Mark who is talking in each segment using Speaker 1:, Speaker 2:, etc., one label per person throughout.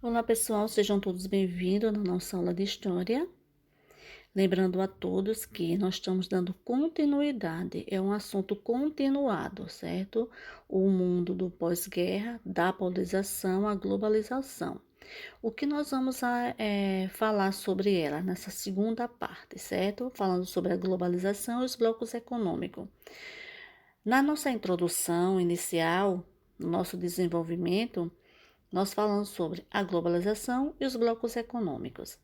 Speaker 1: Olá pessoal, sejam todos bem-vindos na nossa aula de História. Lembrando a todos que nós estamos dando continuidade, é um assunto continuado, certo? O mundo do pós-guerra, da polarização à globalização. O que nós vamos falar sobre ela nessa segunda parte, certo? Falando sobre a globalização e os blocos econômicos. Na nossa introdução inicial, no nosso desenvolvimento, nós falamos sobre a globalização e os blocos econômicos.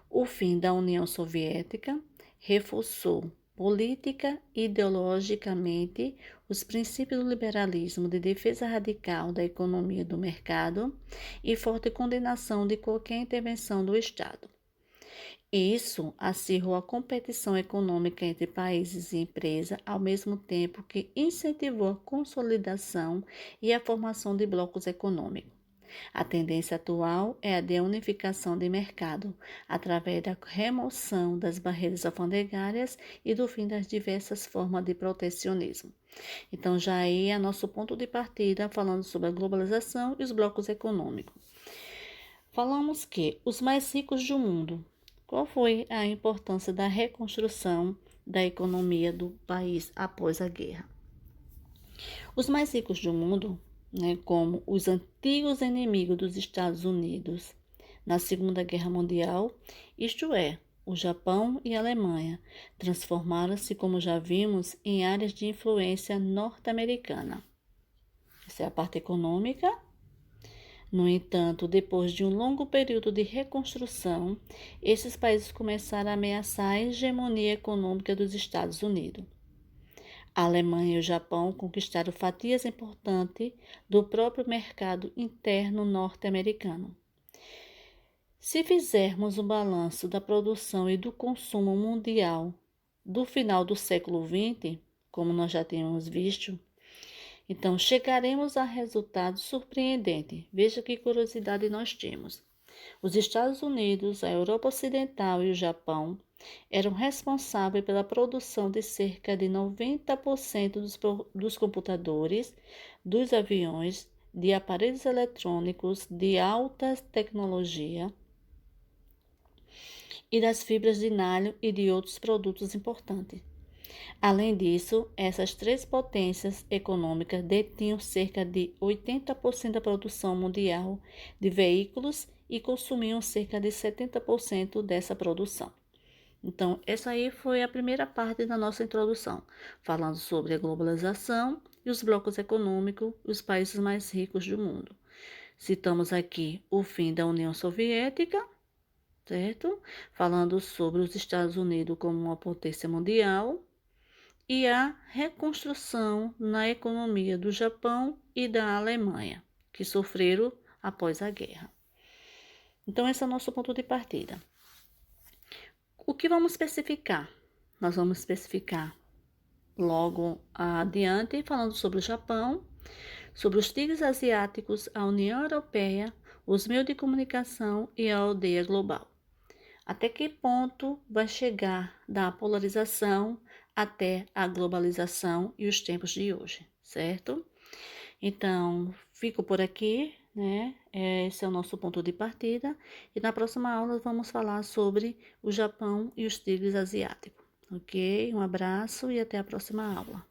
Speaker 1: O fim da União Soviética reforçou política e ideologicamente os princípios do liberalismo de defesa radical da economia do mercado e forte condenação de qualquer intervenção do Estado. Isso acirrou a competição econômica entre países e empresas, ao mesmo tempo que incentivou a consolidação e a formação de blocos econômicos. A tendência atual é a de unificação de mercado, através da remoção das barreiras alfandegárias e do fim das diversas formas de protecionismo. Então, já aí é nosso ponto de partida falando sobre a globalização e os blocos econômicos. Falamos que os mais ricos do mundo. Qual foi a importância da reconstrução da economia do país após a guerra? Os mais ricos do mundo, como os antigos inimigos dos Estados Unidos na Segunda Guerra Mundial, isto é, o Japão e a Alemanha, transformaram-se, como já vimos, em áreas de influência norte-americana. Essa é a parte econômica. No entanto, depois de um longo período de reconstrução, esses países começaram a ameaçar a hegemonia econômica dos Estados Unidos. A Alemanha e o Japão conquistaram fatias importantes do próprio mercado interno norte-americano. Se fizermos um balanço da produção e do consumo mundial do final do século XX, como nós já tínhamos visto, então chegaremos a resultados surpreendentes. Veja que curiosidade nós temos. Os Estados Unidos, a Europa Ocidental e o Japão eram responsáveis pela produção de cerca de 90% dos computadores, dos aviões, de aparelhos eletrônicos de alta tecnologia e das fibras de nylon e de outros produtos importantes. Além disso, essas três potências econômicas detinham cerca de 80% da produção mundial de veículos e consumiam cerca de 70% dessa produção. Então, essa aí foi a primeira parte da nossa introdução, falando sobre a globalização e os blocos econômicos, os países mais ricos do mundo. Citamos aqui o fim da União Soviética, certo? Falando sobre os Estados Unidos como uma potência mundial e a reconstrução na economia do Japão e da Alemanha, que sofreram após a guerra. Então, esse é o nosso ponto de partida. O que vamos especificar? Nós vamos especificar logo adiante, falando sobre o Japão, sobre os tigres asiáticos, a União Europeia, os meios de comunicação e a aldeia global. Até que ponto vai chegar da polarização até a globalização e os tempos de hoje, certo? Então, fico por aqui, né? Esse é o nosso ponto de partida. E na próxima aula vamos falar sobre o Japão e os tigres asiáticos, ok? Um abraço e até a próxima aula.